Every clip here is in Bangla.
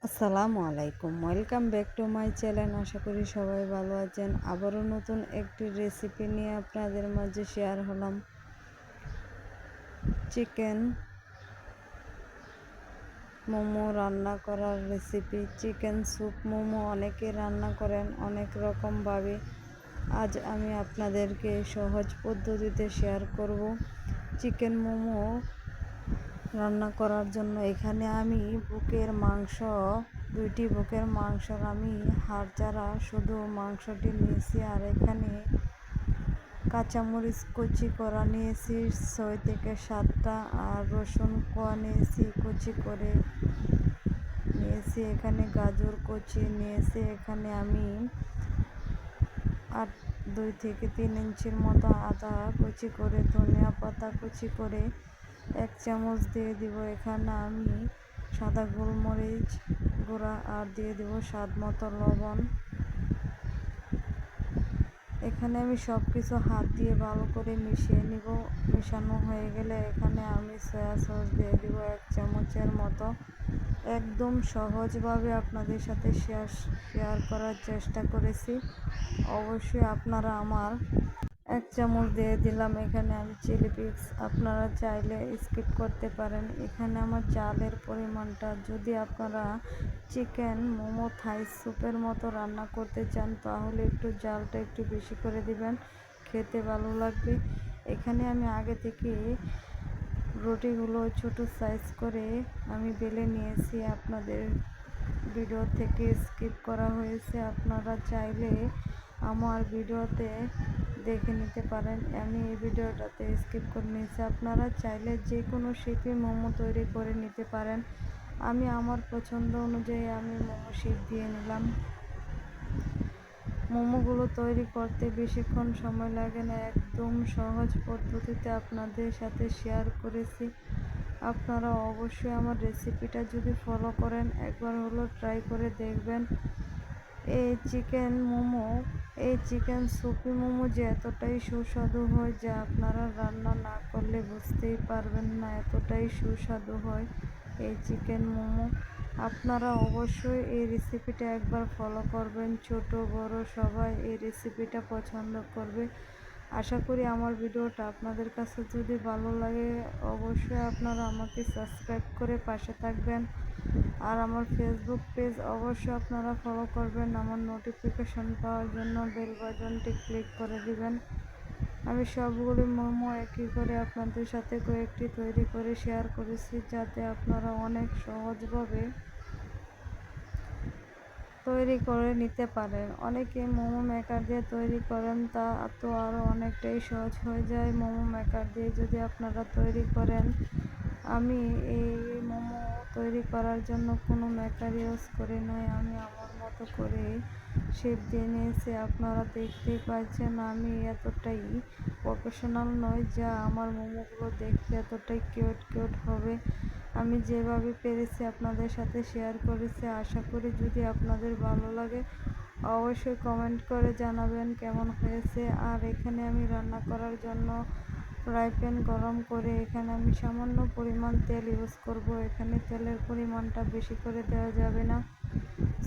আসসালামু আলাইকুম, welcome back to my channel. আশা করি সবাই ভালো আছেন। আবারও নতুন একটি রেসিপি নিয়ে আপনাদের মাঝে শেয়ার হলাম। চিকেন মোমো রান্না করার রেসিপি। চিকেন স্যুপ মোমো অনেকে রান্না করেন অনেক রকমভাবে। আজ আমি আপনাদেরকে সহজ পদ্ধতিতে শেয়ার করব চিকেন মোমো রান্না করার জন্য। এখানে আমি বুকের মাংস, দুইটি বুকের মাংসর আমি হাড় ছাড়া শুধু মাংসটি নিয়েছি। আর এখানে কাঁচামরিচ কুচি করা নিয়েছি 6 থেকে 7টা, আর রসুন কোয়া নিয়েছি কুচি করে নিয়েছি। এখানে গাজর কুচি নিয়েছি। এখানে আমি 2 থেকে 3 ইঞ্চির মতো আদা কুচি করে, ধনিয়া পাতা কুচি করে 1 চামচ দিয়ে দিব। এখানে আমি সাদা গোলমরিচ গুঁড়া আর দিয়ে দেব স্বাদ মতো লবণ। এখানে আমি সব কিছু হাত দিয়ে ভালো করে মিশিয়ে নিব। মেশানো হয়ে গেলে এখানে আমি সয়া সস দিয়ে দিব 1 চামচের মতো। একদম সহজভাবে আপনাদের সাথে শেয়ার করার চেষ্টা করেছি। অবশ্যই আপনারা আমার 1 চামচ দিয়ে দিলাম। এখানে আমি চিলি ফ্লেক্স, আপনারা চাইলে স্কিপ করতে পারেন। এখানে আমার জালের পরিমাণটা, যদি আপনারা চিকেন মোমো থাই স্যুপের মতো রান্না করতে চান তাহলে একটু জালটা একটু বেশি করে দিবেন, খেতে ভালো লাগবে। এখানে আমি আগে থেকে রুটিগুলো ছোট সাইজ করে আমি বেলে নিয়েছি। আপনাদের ভিডিও থেকে স্কিপ করা হয়েছে, আপনারা চাইলে আমার ভিডিওতে দেখে নিতে পারেন। আমি এই ভিডিওটাতে স্কিপ করে নিয়েছি। আপনারা চাইলে যে কোনো শেপে মোমো তৈরি করে নিতে পারেন। আমি আমার পছন্দ অনুযায়ী আমি মোমো শেপ দিয়ে নিলাম। মোমোগুলো তৈরি করতে বেশিক্ষণ সময় লাগে না, একদম সহজ পদ্ধতিতে আপনাদের সাথে শেয়ার করেছি। আপনারা অবশ্যই আমার রেসিপিটা যদি ফলো করেন, একবার হলো ট্রাই করে দেখবেন। এই চিকেন সুপি মোমো যে এতটাই সুস্বাদু হয় যা আপনারা রান্না না করলে বুঝতেই পারবেন না, এতটাই সুস্বাদু হয় এই চিকেন মোমো। আপনারা অবশ্যই এই রেসিপিটা একবার ফলো করবেন। ছোট বড় সবাই এই রেসিপিটা পছন্দ করবে। আশা করি আমার ভিডিওটা আপনাদের কাছে যদি ভালো লাগে, অবশ্যই আপনারা আমাকে সাবস্ক্রাইব করে পাশে থাকবেন। আর আমার ফেসবুক পেজ অবশ্যই আপনারা ফলো করবেন। আমার নোটিফিকেশন পাওয়ার জন্য বেল বাটনটি ক্লিক করে দিবেন। আমি সবগুলি মোমো একই করে আপনাদের সাথে কয়েকটি তৈরি করে শেয়ার করেছি, যাতে আপনারা অনেক সহজভাবে তৈরি করে নিতে পারেন। অনেকে মোমো মেকার দিয়ে তৈরি করেন, তা তো আরও অনেকটাই সহজ হয়ে যায় মোমো মেকার দিয়ে যদি আপনারা তৈরি করেন। আমি এই মোমো তৈরি করার জন্য কোনো মেকার ইউজ করি নাই, আমি আমার মতো করে শেপ দিয়ে নিয়েছি। আপনারা দেখতেই পাচ্ছেন আমি এতটাই প্রফেশনাল নই যা আমার মোমোগুলো দেখতে এতটাই কিউট হবে। আমি যেভাবে পেরেছি আপনাদের সাথে শেয়ার করেছি। আশা করি যদি আপনাদের ভালো লাগে অবশ্যই কমেন্ট করে জানাবেন কেমন হয়েছে। আর এখানে আমি রান্না করার জন্য ফ্রাই প্যান গরম করে এখানে আমি সামান্য পরিমাণ তেল ইউজ করব। এখানে তেলের পরিমাণটা বেশি করে দেওয়া যাবে না।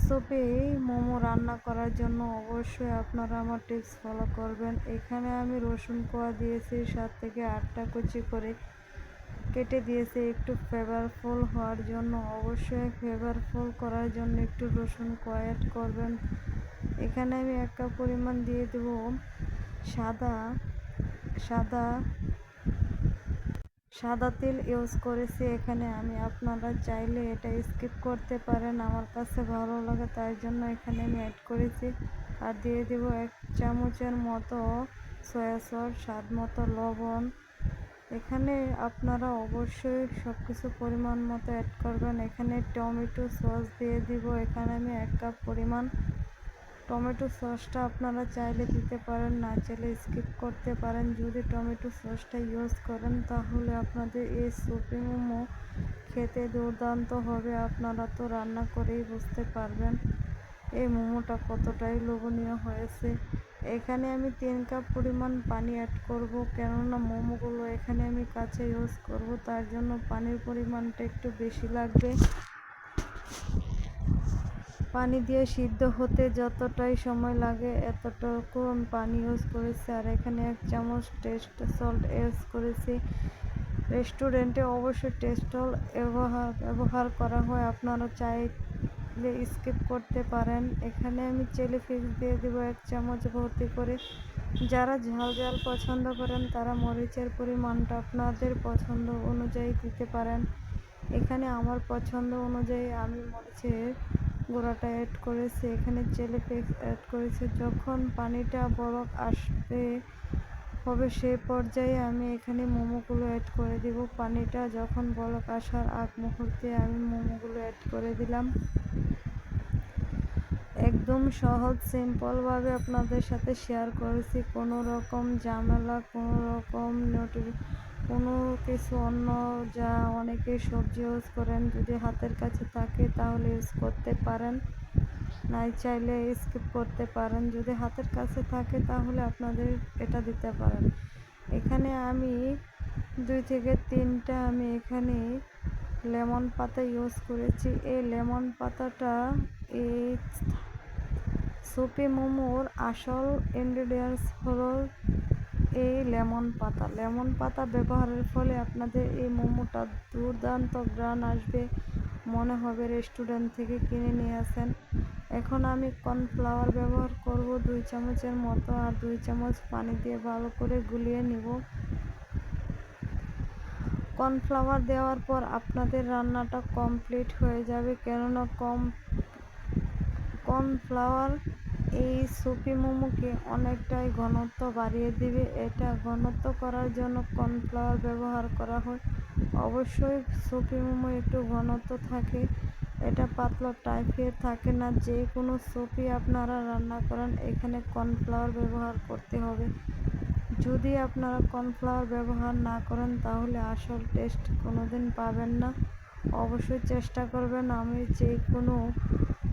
সুপে মোমো রান্না করার জন্য অবশ্যই আপনারা আমার টিপস ফলো করবেন। এখানে আমি রসুন কোয়া দিয়েছি 7 থেকে 8টা কুচি করে কেটে দিয়েছি একটু ফ্লেভারফুল হওয়ার জন্য। অবশ্যই ফ্লেভারফুল করার জন্য একটু রসুন কোয়া অ্যাড করবেন। এখানে আমি 1 কাপ পরিমাণ দিয়ে দেব সাদা সাদা সাদা তেল ইউজ করেছি এখানে আমি। আপনারা চাইলে এটা স্কিপ করতে পারেন, আমার কাছে ভালো লাগে তাই জন্য এখানে আমি অ্যাড করেছি। আর দিয়ে দেব 1 চামচের মতো সয়া সস, স্বাদ মতো লবণ। এখানে আপনারা অবশ্যই সব কিছু পরিমাণ মতো অ্যাড করবেন। এখানে টমেটো সস দিয়ে দিব। এখানে আমি 1 কাপ পরিমাণ টমেটো সসটা আপনারা চাইলে দিতে পারেন, না চাইলে স্কিপ করতে পারেন। যদি টমেটো সসটা ইউজ করেন তাহলে আপনাদের এই সুপি মোমো খেতে দুর্দান্ত হবে। আপনারা তো রান্না করেই বুঝতে পারবেন এই মোমোটা কতটাই লোভনীয় হয়েছে। এখানে আমি 3 কাপ পরিমাণ পানি অ্যাড করব, কেননা মোমোগুলো এখানে আমি কাঁচা ইউজ করব, তার জন্য পানির পরিমাণটা একটু বেশি লাগবে। পানি দিয়ে সিদ্ধ হতে যতটাই সময় লাগে এতটুকু আমি পানি ইউজ করেছি। আর এখানে 1 চামচ টেস্ট সল্ট ইউজ করেছি। রেস্টুরেন্টে অবশ্যই টেস্ট সল্ট ব্যবহার করা হয়, আপনারা চাইলে স্কিপ করতে পারেন। এখানে আমি চিলি ফ্লেক্স দিয়ে দেবো 1 চামচ ভর্তি করে। যারা ঝাল ঝাল পছন্দ করেন তারা মরিচের পরিমাণটা আপনাদের পছন্দ অনুযায়ী দিতে পারেন। এখানে আমার পছন্দ অনুযায়ী আমি মরিচের গুঁড়াটা অ্যাড করেছি, এখানে চিলি ফ্লেক্স অ্যাড করেছি। যখন পানিটা বলক আসতে হবে সেই পর্যায়ে আমি এখানে মোমোগুলো অ্যাড করে দিব। পানিটা যখন বলক আসার আগ মুহূর্তে আমি মোমোগুলো অ্যাড করে দিলাম। একদম সহজ সিম্পলভাবে আপনাদের সাথে শেয়ার করেছি। কোনো রকম ঝামেলা, কোনো কিছু অন্য যা অনেকে সবজি ইউজ করেন, যদি হাতের কাছে থাকে তাহলে ইউজ করতে পারেন, নাই চাইলে স্কিপ করতে পারেন। যদি হাতের কাছে থাকে তাহলে আপনাদের এটা দিতে পারেন। এখানে আমি 2 থেকে 3টা আমি এখানে লেমন পাতা ইউজ করেছি। এই লেমন পাতাটা এই সুপি মোমোর আসল ইনগ্রেডিয়েন্টস হলো এই লেমন পাতা। লেমন পাতা ব্যবহারের ফলে আপনাদের এই মোমোটা দুর্দান্ত ঘ্রাণ আসবে, মনে হবে রেস্টুরেন্ট থেকে কিনে নিয়ে আসেন। এখন আমি কর্নফ্লাওয়ার ব্যবহার করব 2 চামচের মতো, আর 2 চামচ পানি দিয়ে ভালো করে গুলিয়ে নিব। কর্নফ্লাওয়ার দেওয়ার পর আপনাদের রান্নাটা কমপ্লিট হয়ে যাবে, কেননা কর্নফ্লাওয়ার এই সুপি মোমোকে অনেকটাই ঘনত্ব বাড়িয়ে দিবে। এটা ঘনত্ব করার জন্য কর্নফ্লাওয়ার ব্যবহার করা হয়। অবশ্যই সুপি মোমো একটু ঘনত্ব থাকে, এটা পাতলা টাইপের থাকে না। যে কোনো সুপি আপনারা রান্না করেন এখানে কর্নফ্লাওয়ার ব্যবহার করতে হবে। যদি আপনারা কর্নফ্লাওয়ার ব্যবহার না করেন তাহলে আসল টেস্ট কোনোদিন পাবেন না। অবশ্যই চেষ্টা করবেন। আমি যে কোনো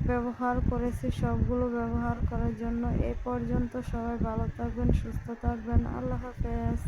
ব্যবহার করেছি সবগুলো ব্যবহার করার জন্য। এ পর্যন্ত সবাই ভালো থাকবেন, সুস্থ থাকবেন। আল্লাহ হাফেজ।